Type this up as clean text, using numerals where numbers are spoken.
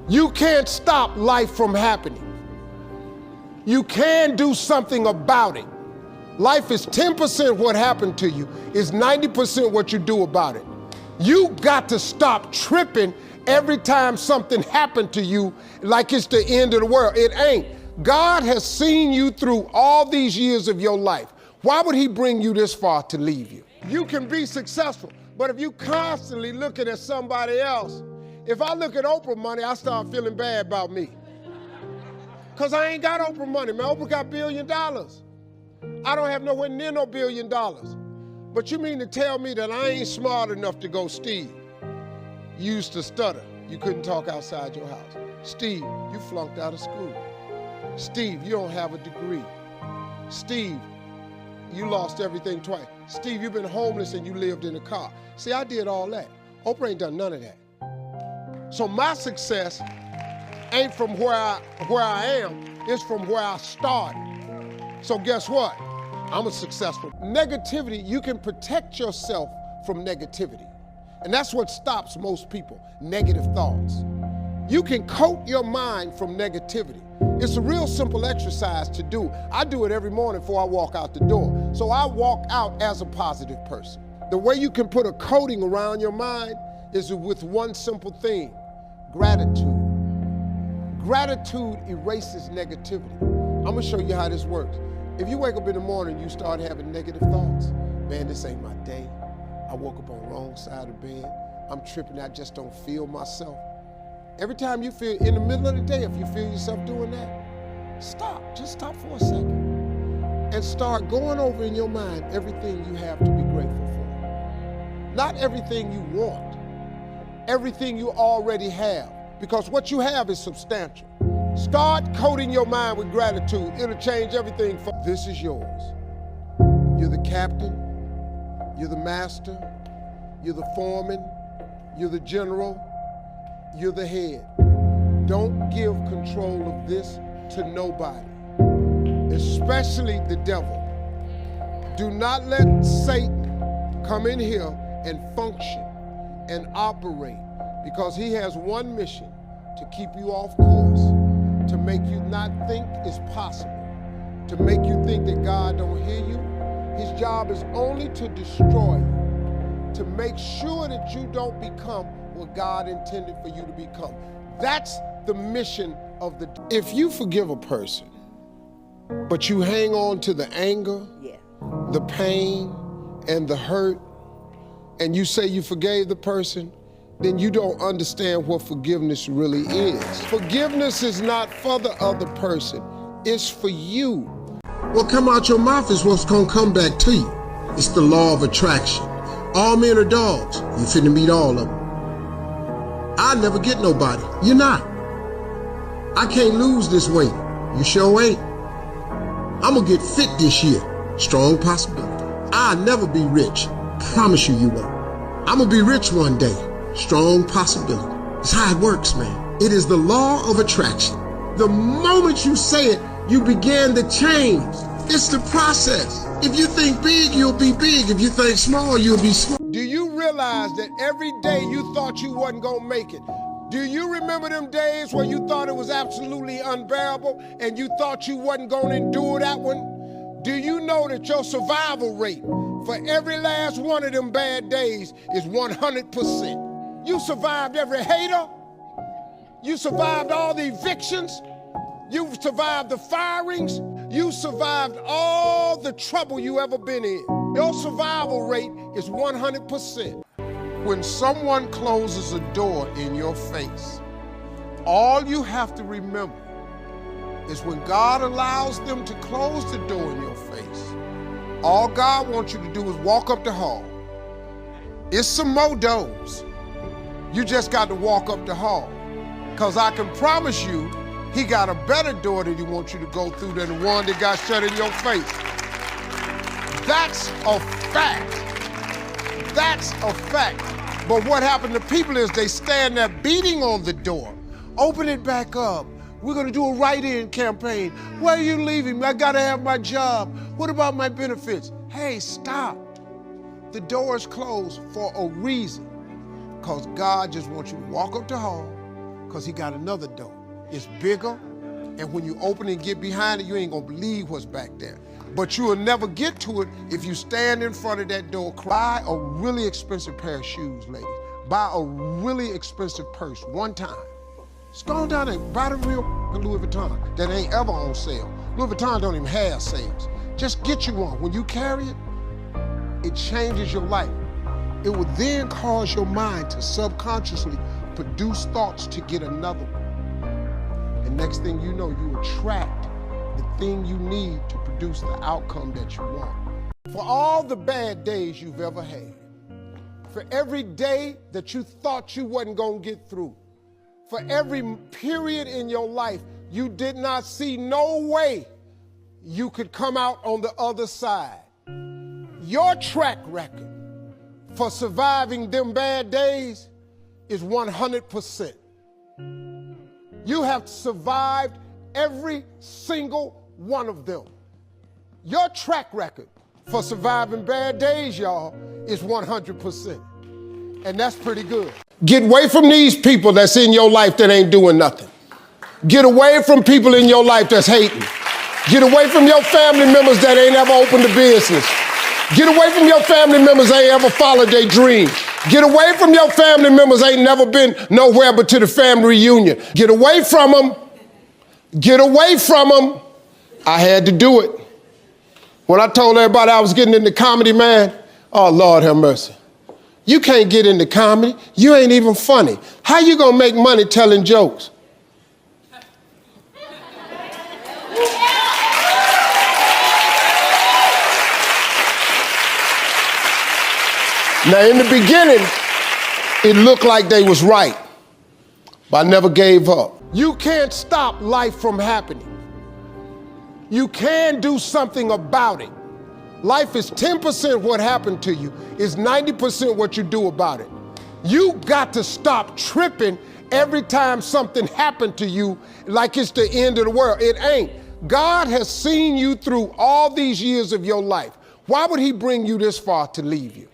You can't stop life from happening. You can do something about it. Life is 10% what happened to you, is 90% what you do about it. You got to stop tripping every time something happened to you like it's the end of the world. It ain't. God has seen you through all these years of your life. Why would he bring you this far to leave you? You can be successful, but if you constantly looking at somebody else, if I look at Oprah money, I start feeling bad about me. Because I ain't got Oprah money, man. Oprah got $1 billion. I don't have nowhere near no $1 billion. But you mean to tell me that I ain't smart enough to go, Steve, you used to stutter. You couldn't talk outside your house. Steve, you flunked out of school. Steve, you don't have a degree. Steve, you lost everything twice. Steve, you've been homeless and you lived in a car. See, I did all that. Oprah ain't done none of that. So my success ain't from where I am, it's from where I started. So guess what? I'm a successful. Negativity, you can protect yourself from negativity. And that's what stops most people, negative thoughts. You can coat your mind from negativity. It's a real simple exercise to do. I do it every morning before I walk out the door. So I walk out as a positive person. The way you can put a coating around your mind is with one simple thing, gratitude. Gratitude erases negativity. I'm gonna show you how this works. If you wake up in the morning and you start having negative thoughts, man, this ain't my day. I woke up on the wrong side of the bed. I'm tripping, I just don't feel myself. Every time you feel, in the middle of the day, if you feel yourself doing that, stop, just stop for a second. And start going over in your mind everything you have to be grateful for. Not everything you want, everything you already have, because what you have is substantial. Start coating your mind with gratitude. It'll change everything. This is yours. You're the captain, you're the master, you're the foreman, you're the general, you're the head. Don't give control of this to nobody, especially the devil. Do not let Satan come in here and function and operate, because he has one mission: to keep you off course, to make you not think it's possible, to make you think that God don't hear you. His job is only to destroy you, to make sure that you don't become what God intended for you to become. That's the mission of the... If you forgive a person, but you hang on to the anger, the pain, and the hurt, and you say you forgave the person, then you don't understand what forgiveness really is. Forgiveness is not for the other person, it's for you. What come out your mouth is what's gonna come back to you. It's the law of attraction. All men are dogs. You finna meet all of them. I never get nobody. You're not. I can't lose this weight. You sure ain't. I'm gonna get fit this year. Strong possibility. I'll never be rich. Promise you won't. I'm gonna be rich one day. Strong possibility. It's how it works, man. It is the law of attraction. The moment you say it, you begin to change. It's the process. If you think big, you'll be big. If you think small, you'll be small. Do you realize that every day you thought you wasn't gonna make it? Do you remember them days where you thought it was absolutely unbearable and you thought you wasn't gonna endure that one? Do you know that your survival rate for every last one of them bad days is 100%? You survived every hater. You survived all the evictions. You survived the firings. You survived all the trouble you ever been in. Your survival rate is 100%. When someone closes a door in your face, all you have to remember is when God allows them to close the door in your face, all God wants you to do is walk up the hall. It's some more doors. You just got to walk up the hall. Because I can promise you, he got a better door that he wants you to go through than the one that got shut in your face. That's a fact. That's a fact. But what happened to people is they stand there beating on the door. Open it back up. We're gonna do a write-in campaign. Where are you leaving? I gotta have my job. What about my benefits? Hey, stop. The door is closed for a reason. Because God just wants you to walk up the hall, because he got another door. It's bigger, and when you open and get behind it, you ain't gonna believe what's back there. But you will never get to it if you stand in front of that door. Buy a really expensive pair of shoes, ladies. Buy a really expensive purse one time. Just go down there, buy the real Louis Vuitton that ain't ever on sale. Louis Vuitton don't even have sales. Just get you one. When you carry it, it changes your life. It will then cause your mind to subconsciously produce thoughts to get another one. And next thing you know, you attract the thing you need to produce the outcome that you want. For all the bad days you've ever had, for every day that you thought you wasn't gonna get through, for every period in your life you did not see no way you could come out on the other side, your track record for surviving them bad days is 100%. You have survived every single one of them. Your track record for surviving bad days, y'all, is 100%. And that's pretty good. Get away from these people that's in your life that ain't doing nothing. Get away from people in your life that's hating. Get away from your family members that ain't ever opened a business. Get away from your family members that ain't ever followed their dream. Get away from your family members that ain't never been nowhere but to the family reunion. Get away from them. Get away from them. I had to do it. When I told everybody I was getting into comedy, man, oh, Lord have mercy. You can't get into comedy. You ain't even funny. How you gonna make money telling jokes? Now, in the beginning, it looked like they was right, but I never gave up. You can't stop life from happening. You can do something about it. Life is 10% what happened to you, is 90% what you do about it. You got to stop tripping every time something happened to you like it's the end of the world. It ain't. God has seen you through all these years of your life. Why would he bring you this far to leave you?